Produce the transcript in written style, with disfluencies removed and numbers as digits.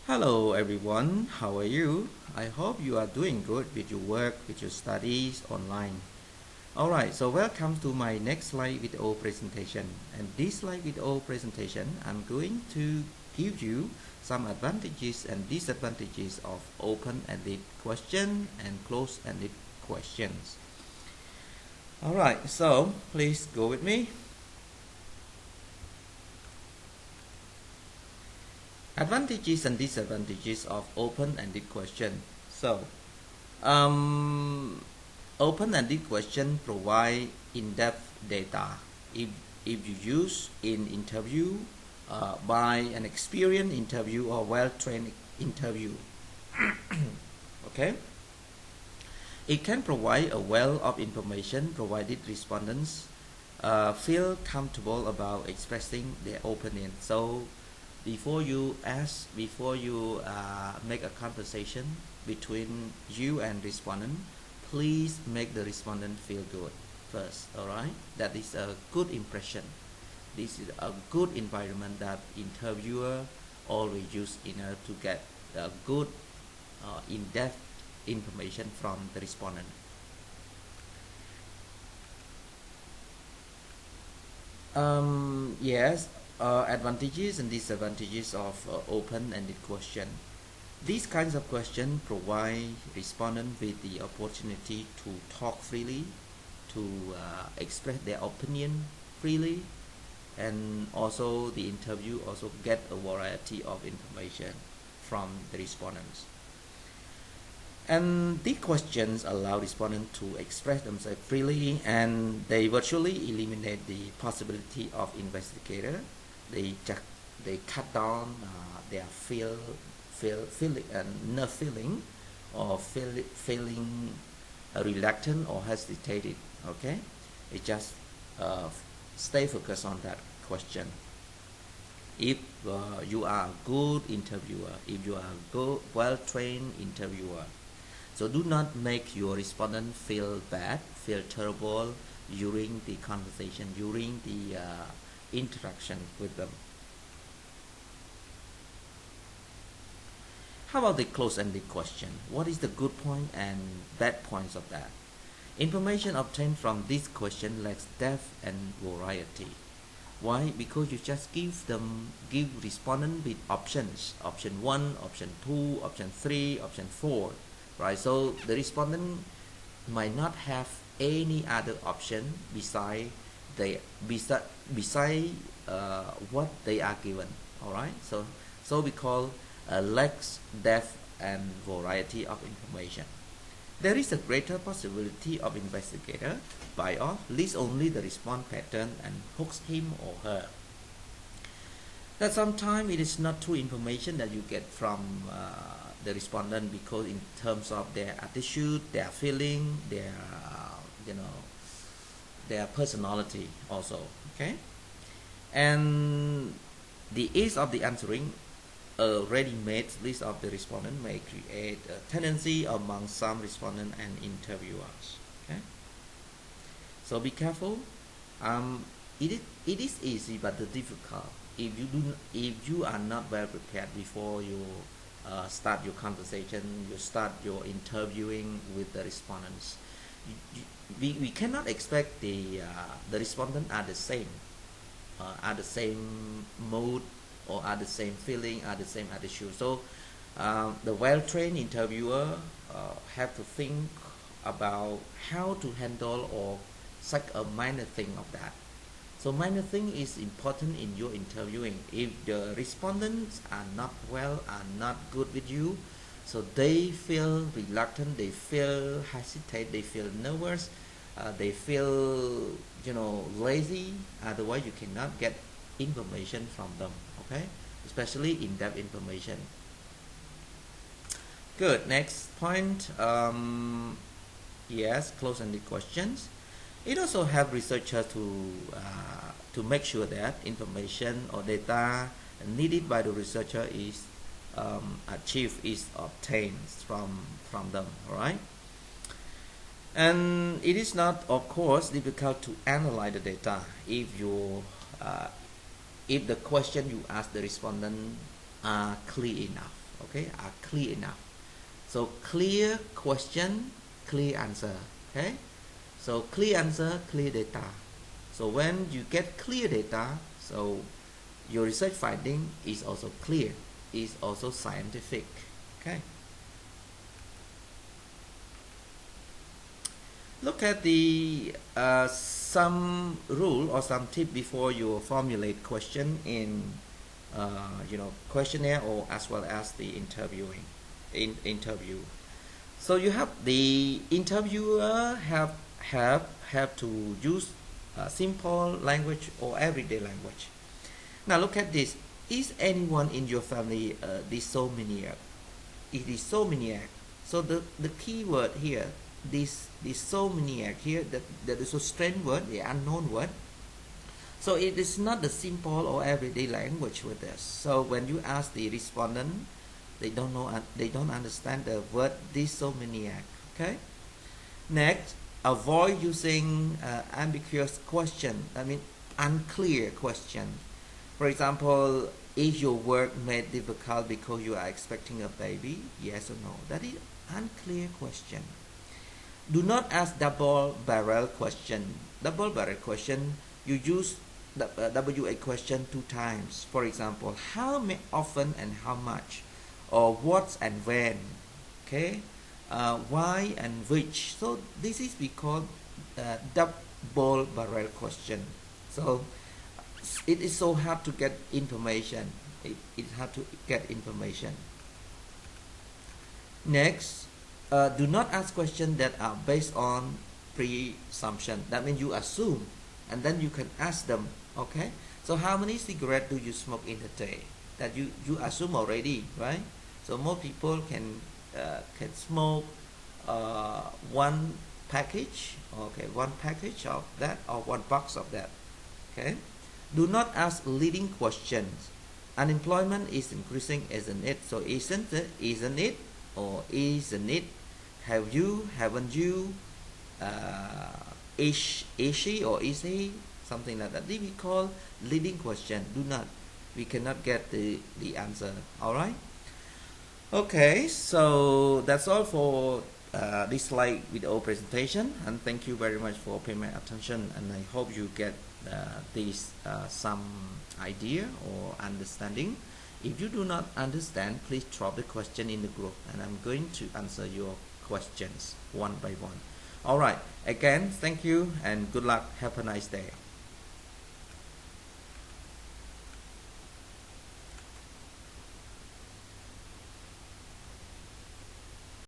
Hello everyone, how are you? I hope you are doing good with your work, with your studies online. Alright, so welcome to my next slide video presentation. And this slide video presentation, I'm going to give you some advantages and disadvantages of open-ended question and closed-ended questions. Alright, so please go with me. Advantages and disadvantages of open-ended question. So, open-ended question provide in-depth data if you use in interview by an experienced interview or well-trained interview. Okay, it can provide a well of information provided respondents feel comfortable about expressing their opinion. So before you make a conversation between you and respondent, please make the respondent feel good first. All right, that is a good impression. This is a good environment that interviewer always use in order to get a good in-depth information from the respondent. Yes, advantages and disadvantages of open-ended question. These kinds of questions provide respondents with the opportunity to talk freely, to express their opinion freely, and also the interview also get a variety of information from the respondents. And these questions allow respondents to express themselves freely, and they virtually eliminate the possibility of investigator. They cut down their nerve feeling or feeling reluctant or hesitated. Okay, it just stay focused on that question. If you are a good interviewer, if you are a well-trained interviewer, so do not make your respondent feel bad, feel terrible during the conversation, during the interaction with them. How about the close-ended question? What is the good point and bad points of that? Information obtained from this question lacks depth and variety. Why? Because you just give respondent with options. Option 1, option 2, option 3, option 4. Right? So the respondent might not have any other option beside what they are given. All right. So we call lacks depth and variety of information. There is a greater possibility of investigator by off list only the response pattern and hooks him or her. That sometimes it is not true information that you get from the respondent, because in terms of their attitude, their feeling, their their personality also. Okay, and the ease of the answering a ready-made list of the respondent may create a tendency among some respondents and interviewers. Okay, so be careful. It is easy but difficult if you are not well prepared before you start your conversation, you start your interviewing with the respondents. We cannot expect the respondent are the same mood or are the same feeling, are the same attitude. So the well-trained interviewer have to think about how to handle or such a minor thing of that. So minor thing is important in your interviewing. If the respondents are not well, are not good with you, so they feel reluctant, they feel hesitate, they feel nervous, they feel lazy. Otherwise, you cannot get information from them. Okay, especially in-depth information. Good. Next point. Yes, close-ended questions. It also helps researchers to make sure that information or data needed by the researcher is achieved, is obtained from them. All right. And it is not, of course, difficult to analyze the data if the question you ask the respondent are clear enough. okay, are clear enough. So clear question, clear answer. Okay, so clear answer, clear data. So when you get clear data, so your research finding is also clear, is also scientific. Okay. Look at the some rule or some tip before you formulate question in questionnaire or as well as the interview. So you have the interviewer have to use simple language or everyday language. Now look at this. Is anyone in your family dysomaniac? It is dysomaniac. So the key word here, this dysomaniac here, that is a strange word, the unknown word. So it is not the simple or everyday language with this. So when you ask the respondent, they don't know, they don't understand the word dysomaniac. Okay. Next, avoid using ambiguous question. I mean unclear question. For example, is your work made difficult because you are expecting a baby? Yes or no? That is unclear question. Do not ask double barrel question. Double barrel question, you use the WA question 2 times. For example, how often and how much, or what and when. Okay, why and which. So this is because double barrel question. So it is so hard to get information. It's hard to get information. Next, do not ask questions that are based on presumption. That means you assume, and then you can ask them. Okay. So how many cigarettes do you smoke in a day? That you assume already, right? So most people can smoke one package. Okay, one package of that or one box of that. Okay. Do not ask leading questions. Unemployment is increasing, isn't it? So isn't it? Isn't it? Or isn't it? Have you? Haven't you? Is she or is he? Something like that. This we call leading question. Do not. We cannot get the answer. All right. Okay. So that's all for this slide video presentation, and thank you very much for paying my attention, and I hope you get this some idea or understanding. If you do not understand, please drop the question in the group, and I'm going to answer your questions one by one. All right, again, thank you and good luck. Have a nice day.